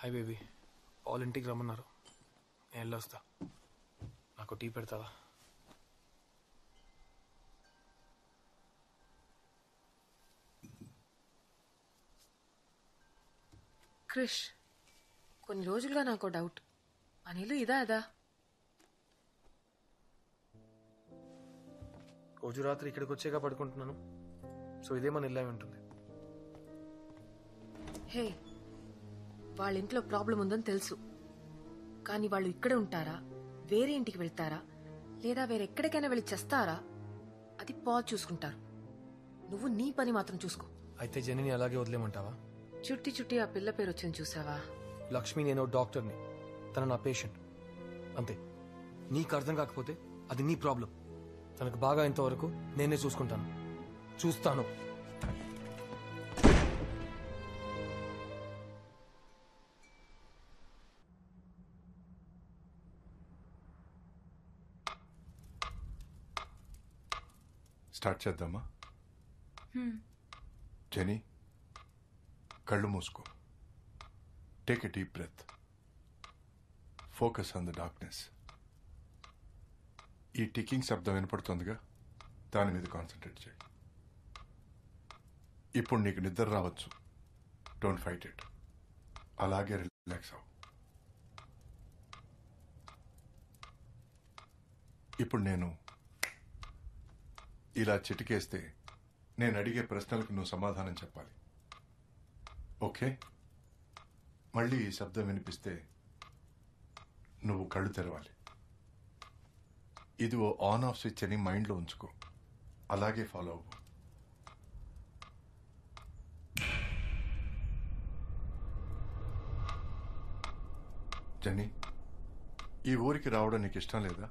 Hi baby, వాళ్ళ ఇంటికి రమ్మన్నారు, నేను వెళ్ళొస్తా. నాకు టీ పెడతావా? క్రిష్, కొన్ని రోజులుగా నాకు డౌట్, అనిలు ఇదా అదా? రోజు రాత్రి ఇక్కడికి వచ్చాక పడుకుంటున్నాను, సో ఇదే మన ఇల్లు అయి ఉంటుంది. హే, వాళ్ళ ఇంట్లో ప్రాబ్లం ఉందని తెలుసు, కానీ వాళ్ళు ఇక్కడే ఉంటారా, వేరే ఇంటికి వెళ్తారా, లేదా వేరెక్కడికైనా వెళ్ళి చేస్తారా, అది పాజ్ చూసుకుంటారు. నువ్వు నీ పని మాత్రం చూసుకో. అయితే జెనీని అలాగే వదిలేమంటావా? చుట్టి చుట్టి ఆ పిల్ల పేరు వచ్చింది చూసావా? లక్ష్మి, నేను డాక్టర్ని, తన నా పేషెంట్, అంతే. నీకు అర్థం కాకపోతే అది నీ ప్రాబ్లం. తనకు బాగా ఇంతవరకు నేనే చూసుకుంటాను, చూస్తాను. స్టార్ట్ చేద్దామా? జెనీ, కళ్ళు మూసుకో. Take a deep breath. Focus on the darkness. ఈ టికింగ్ శబ్దం వినపడుతుందిగా, దాని మీద కాన్సన్ట్రేట్ చేయి. ఇప్పుడు నీకు నిద్ర రావచ్చు, డోంట్ ఫైట్ ఇట్. అలాగే రిలాక్స్ అవ్వు. ఇప్పుడు నేను ఇలా చిటికేస్తే నేను అడిగే ప్రశ్నలకు నువ్వు సమాధానం చెప్పాలి, ఓకే? మళ్ళీ ఈ శబ్దం వినిపిస్తే నువ్వు కళ్ళు తెరవాలి. ఇది ఓ ఆన్ ఆఫ్ స్విచ్ అని మైండ్లో ఉంచుకో, అలాగే ఫాలో అవ్వు. జెన్నీ, ఈ ఊరికి రావడం నీకు ఇష్టం లేదా?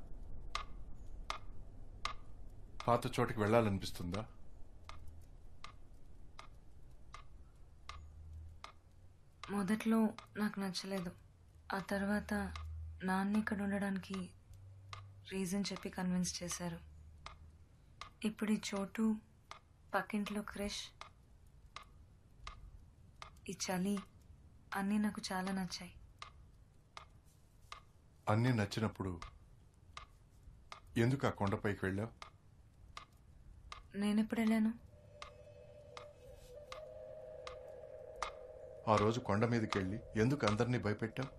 పాత చోటికి వెళ్ళాలనిపిస్తుందా? మొదట్లో నాకు నచ్చలేదు, ఆ తర్వాత నాన్న ఇక్కడ ఉండడానికి రీజన్ చెప్పి కన్విన్స్ చేశారు. ఇప్పుడు ఈ చోటు, పక్కింట్లో క్రిష్, ఈ చలి అన్నీ నాకు చాలా నచ్చాయి. అన్నీ నచ్చినప్పుడు ఎందుకు ఆ కొండపైకి వెళ్ళావు? నేనెప్పుడు వెళ్ళాను? ఆ రోజు కొండ మీదకి వెళ్ళి ఎందుకు అందరినీ భయపెట్టావు?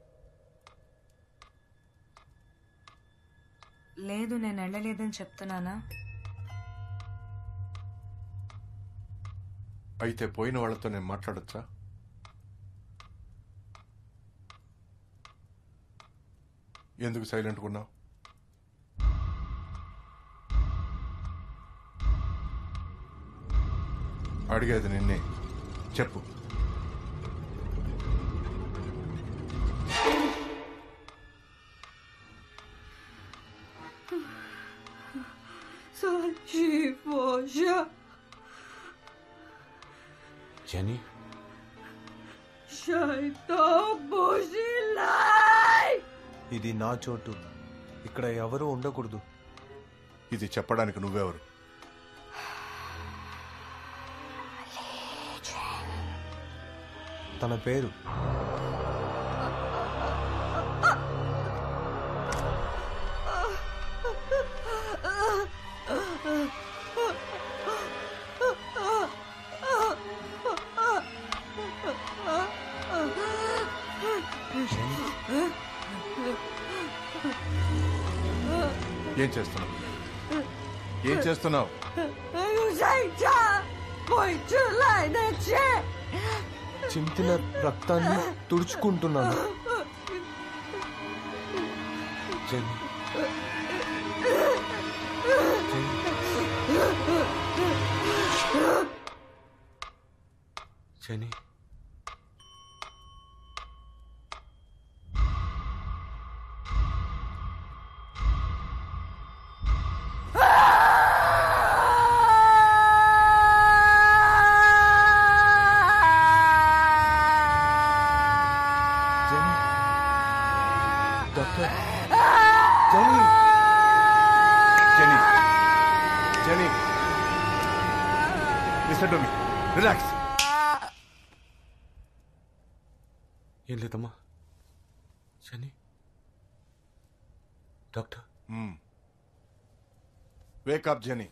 లేదు, నేను వెళ్ళలేదని చెప్తున్నానా? అయితే పోయిన వాళ్ళతో నేను మాట్లాడొచ్చా? ఎందుకు సైలెంట్గా ఉన్నావు? అడిగేది నిన్నే, చెప్పు. జెనీ, ఇది నా చోటు, ఇక్కడ ఎవరూ ఉండకూడదు. ఇది చెప్పడానికి నువ్వెవరు? తన పేరు ఏం చేస్తున్నావు? ఏం చేస్తున్నావు? చింతిన రక్తాన్ని తుడుచుకుంటున్నాను. Jenny, Jenny, doctor, Jenny, Jenny, Jenny, listen to me, relax. ఏం లేదమ్మా. Jenny doctor wake up Jenny.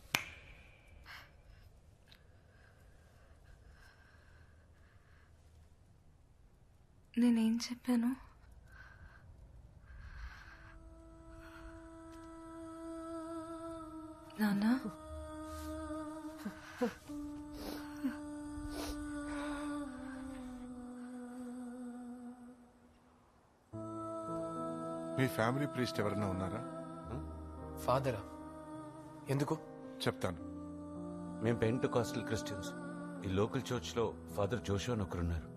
నేనేం చెప్పాను? నానా మీ ఫ్యామిలీ ప్రీస్ట్ ఎవరైనా ఉన్నారా? ఫాదరా? ఎందుకు? చెప్తాను. మేము పెంటెకాస్టల్ క్రిస్టియన్స్. ఈ లోకల్ చర్చ్ లో ఫాదర్ జోషువా అని ఒకరున్నారు.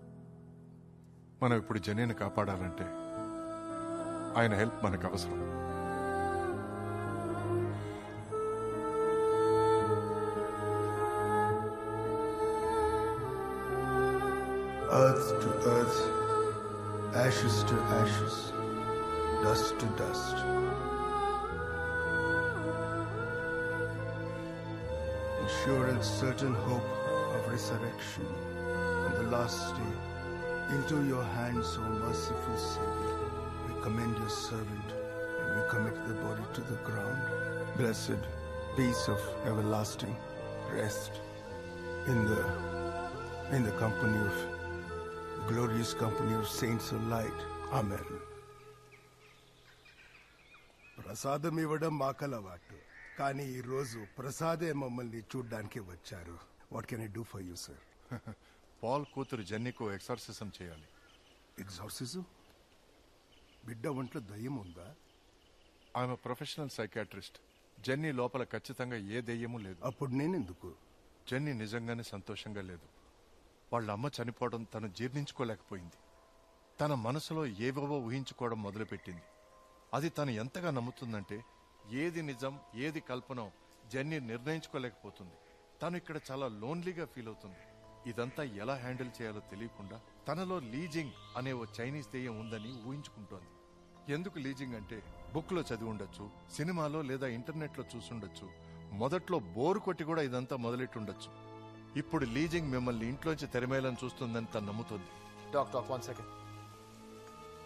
మనం ఇప్పుడు జెన్నీని కాపాడాలంటే ఆయన హెల్ప్ మనకు అవసరం. Earth to earth, ashes to ashes, dust to dust. In sure and certain hope of resurrection on the last day, into your hands, O merciful Savior, we commend your servant and we commit the body to the ground. Blessed peace of everlasting rest in the company of glorious company of saints of light. Amen. ప్రసాదం ఇవ్వడం మాకలవాటు, కానీ ఈ రోజు ప్రసాదే మమ్మల్ని చూడ్డానికి వచ్చారు. What can I do for you sir? Paul కూతురు జెన్నీకు ఎక్సర్సిజం చేయాలి. ఎగ్జార్సిజం? బిడ్డ ఒంట్లో దయ్యం ఉందా? ఆమె ప్రొఫెషనల్ సైకాట్రిస్ట్. జెన్నీ లోపల ఖచ్చితంగా ఏ దెయ్యమూ లేదు. అప్పుడు నేనెందుకు? జెన్నీ నిజంగానే సంతోషంగా లేదు. వాళ్ళ అమ్మ చనిపోవడం తను జీర్ణించుకోలేకపోయింది. తన మనసులో ఏవేవో ఊహించుకోవడం మొదలుపెట్టింది. అది తను ఎంతగా నమ్ముతుందంటే ఏది నిజం ఏది కల్పనో జెన్నీ నిర్ణయించుకోలేకపోతుంది. తను ఇక్కడ చాలా లోన్లీగా ఫీల్ అవుతుంది. ఇదంతా ఎలా హ్యాండిల్ చేయాలో తెలియకుండా తనలో లీజింగ్ అనే ఓ చైనీస్ దెయ్యం ఉందని ఊహించుకుంటోంది. ఎందుకు లీజింగ్ అంటే బుక్ లో చదివి ఉండొచ్చు, సినిమాలో లేదా ఇంటర్నెట్ లో చూసుండొచ్చు, మొదట్లో బోరు కొట్టి కూడా ఇదంతా మొదలెట్టుండొచ్చు. ఇప్పుడు లీజింగ్ మిమ్మల్ని ఇంట్లోంచి తెరమేయాలని చూస్తుందని తను నమ్ముతుంది. Doctor 1 second.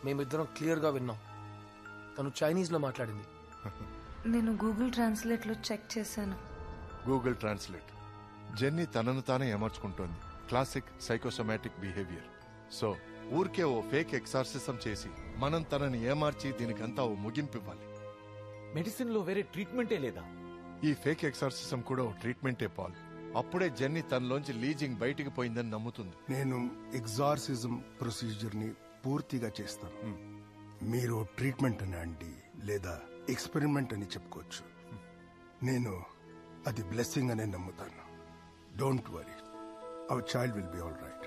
మేమిద్దరం క్లియర్ గా విన్నాం. తను చైనీస్ లో మాట్లాడింది. నేను గూగుల్ ట్రాన్స్లేట్ లో చెక్ చేశాను. Google translate. జెన్నీ తనను తానే ఏమర్చుకుంటోంది. Classic psychosomatic behaviour. సో ఊరికే ఓ ఫేక్ ఎక్సార్సిజం చేసి మనం తనని ఏమార్చి దీనికంతా ఓ ముగింపివ్వాలి. మెడిసిన్ లో వేరే ట్రీట్మెంటే లేదా? ఈ ఫేక్ ఎక్సార్సిజం కూడా ఓ ట్రీట్మెంటే పాల్. అప్పుడే జెన్నీ తనలోంచి లీజింగ్ బయటికి పోయిందని నమ్ముతుంది. నేను ఎగ్జార్సిజం ప్రొసీజర్ ని పూర్తిగా చేస్తాను. మీరు ట్రీట్మెంట్ అని అండి లేదా ఎక్స్పెరిమెంట్ అని చెప్పుకోవచ్చు. నేను అది బ్లెస్సింగ్ అనే నమ్ముతాను. Don't worry, our child will be all right.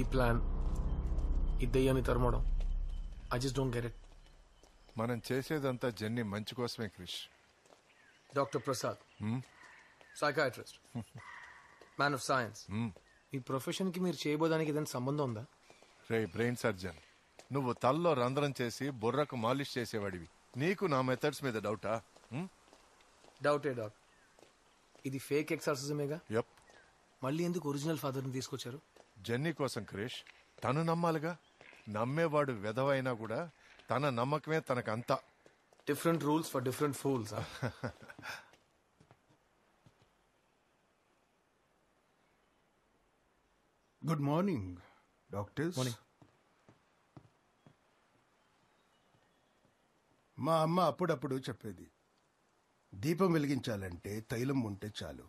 ఈ ప్లాన్, ఈ దెయ్యాన్ని తరమడం, I just don't get it. మనం చేసేదంతా జెన్నీ మంచి కోసమే Krish. Doctor Prasad, psychiatrist, man of science. ఈ ప్రొఫెషన్ కి మీరు చేయబోదానికి ఏదైనా సంబంధం ఉందా? రే బ్రెయిన్ సర్జన్, నువ్వు తల్లో రంధ్రం చేసి బుర్రకు మాలిష్ చేసేవాడివి. నీకు నా మెథడ్స్ మీద డౌటా? డౌటే డాక్. ఇది ఫేక్ ఎక్సర్సిజమేగా. యప్. మళ్ళీ ఎందుకు ఒరిజినల్ ఫాదర్ని తీసుకొచ్చారు? జెన్నీ కోసం క్రిష్. తను నమ్మాలిగా. నమ్మేవాడు వెధవైనా కూడా తన నమ్మకమే తనకంతా. Different rules for different fools. Good morning doctors Morning. మా అమ్మ అప్పుడప్పుడు చెప్పేది, దీపం వెలిగించాలంటే తైలం ఉంటే చాలు,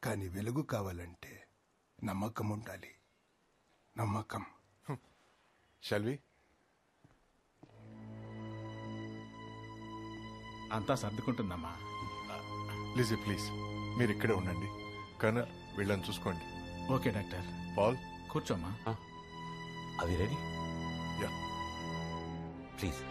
కానీ వెలుగు కావాలంటే నమ్మకం ఉండాలి. నమ్మకం. షల్వి, అంతా సర్దుకుంటుందమ్మా. లిజీ ప్లీజ్ మీరు ఇక్కడే ఉండండి. కర్నల్ వీళ్ళని చూసుకోండి. Okay doctor. పాల్ కూర్చోమ్మా. అవి రెడీ? యా. ప్లీజ్.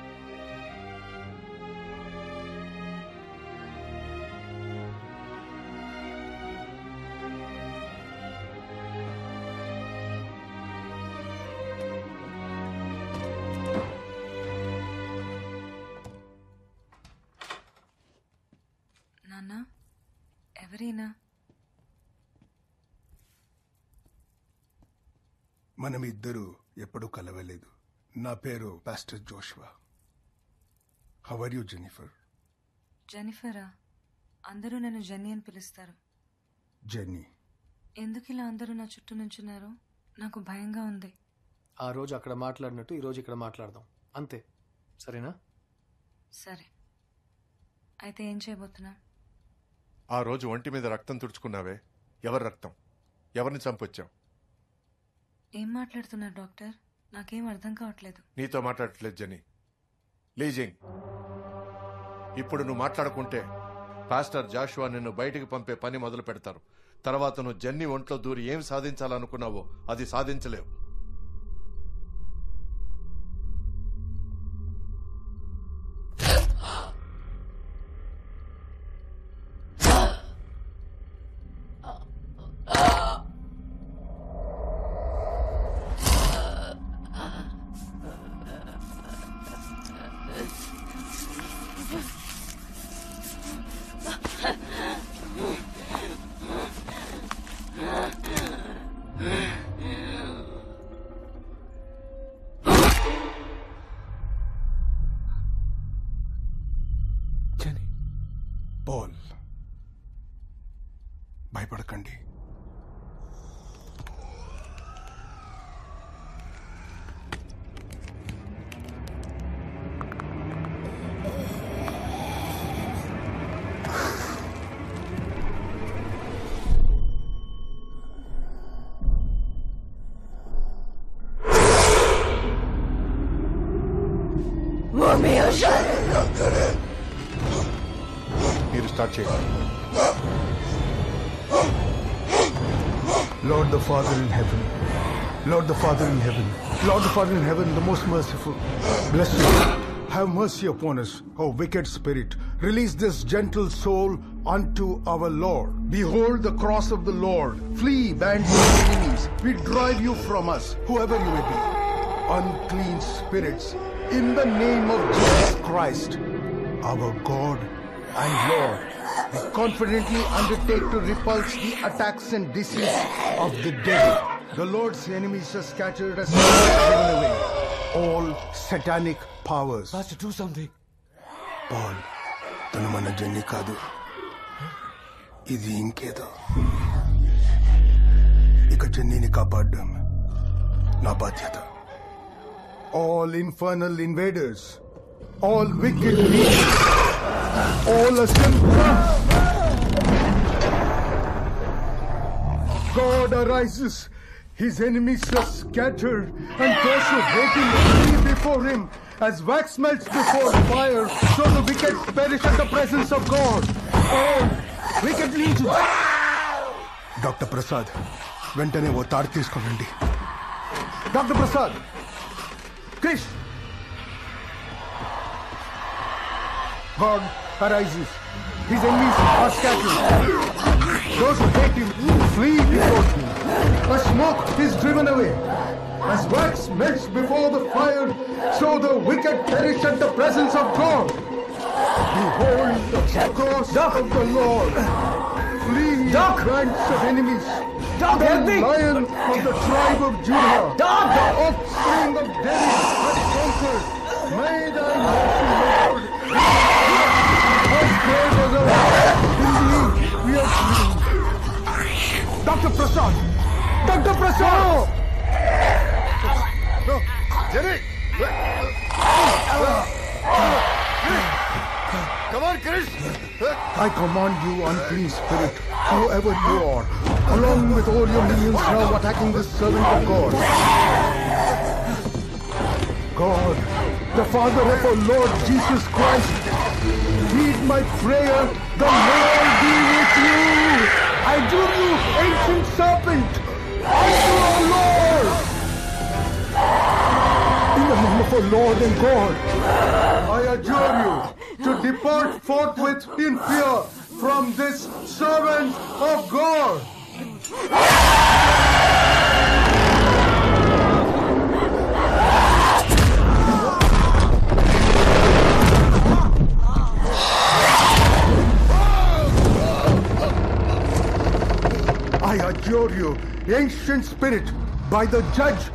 నాన్న, ఎవరైనా? మనం ఇద్దరు ఎప్పుడూ కలవలేదు. నా పేరు pastor Joshua. How are you Jennifer? జెనిఫరా? అందరూ నన్ను జెన్నీ అని పిలుస్తారు. జెన్నీ. ఎందుకు ఇలా అందరూ నా చుట్టూ నుంచున్నారు? నాకు భయంగా ఉంది. ఆ రోజు అక్కడ మాట్లాడినట్టు ఈ రోజు ఇక్కడ మాట్లాడదాం, అంతే. సరేనా? సరే, అయితే ఏం చేయబోతున్నా? ఆ రోజు ఒంటి మీద రక్తం తుడుచుకున్నావే, ఎవరి రక్తం? ఎవరిని చంపొచ్చావు? ఏం మాట్లాడుతున్నారు డాక్టర్? నాకేం అర్థం కావట్లేదు. నీతో మాట్లాడట్లేదు జెన్నీ. లీజింగ్, ఇప్పుడు నువ్వు మాట్లాడుకుంటే పాస్టర్ జాషువా నిన్ను బయటికి పంపే పని మొదలు పెడతారు. తర్వాత నువ్వు జెన్నీ ఒంట్లో దూరి ఏం సాధించాలనుకున్నావో అది సాధించలేవు. పాల్, భయపడకండి. మీరు స్టార్ట్ చేయండి. Lord the Father in heaven, Lord the Father in heaven, Lord the Father in heaven, the most merciful, bless you. Have mercy upon us, O wicked spirit. Release this gentle soul unto our Lord. Behold the cross of the Lord. Flee, bands of enemies. We drive you from us, whoever you may be. Unclean spirits, in the name of Jesus Christ, our God and Lord, we confidently undertake to repulse the attacks and disease of the devil. The Lord's enemies are scattered as driven away. All satanic powers. Pastor, do something. Paul, తను మన jenny కాదు, ఇది ఇంకేదో. ఇక జెన్నీని కాపాడడం నా బాధ్యత. All infernal invaders, all wicked leaders, all assembled. God arises, his enemies are scattered, and those who hate him flee before him. As wax melts before fire, so the wicked perish at the presence of God. All wicked legions. Dr. Prasad, వెంటనే ఓ తాడు తీసుకోండి. Doctor Prasad, Krish. God arises. His enemies are scattered. Those who hate him flee before him. A smoke is driven away. As wax melts before the fire, so the wicked perish at the presence of God. Behold the cross of the Lord. Flee, bands of enemies. The Lion of the tribe of Judah. The offspring of David has conquered. May thy mercy, Lord. As great as our indeed we are free. Dr. Prasad! Dr. Prasad! Jenny! Come on, Krish! I command you, unclean spirit, whoever you are, along with all your minions now attacking this servant of God. God, the Father of our Lord Jesus Christ, heed my prayer, the Lord be with you. I adjure you, ancient serpent, unto our Lord. In the name of our Lord and God, I adjure you to depart forthwith in fear from this servant of God. I adjure you, ancient spirit, by the judge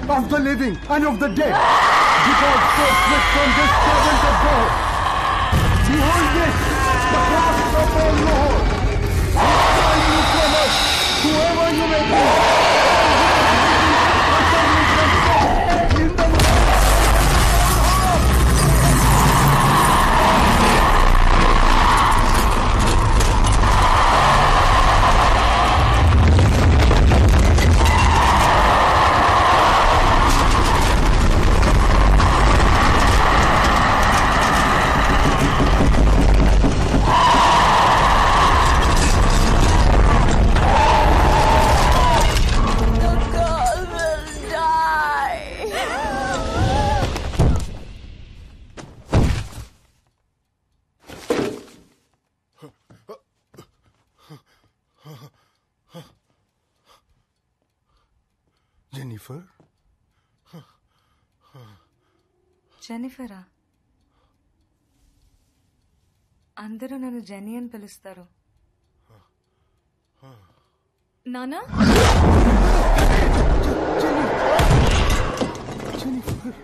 of the living and of the dead, depart forthwith from this servant of God. Behold this, the cross of our Lord. Withstand you from us, whoever you may be. In the Jennifer? జెనిఫరా అందరూ నన్ను genie అని పిలుస్తారు. నానా Jennifer?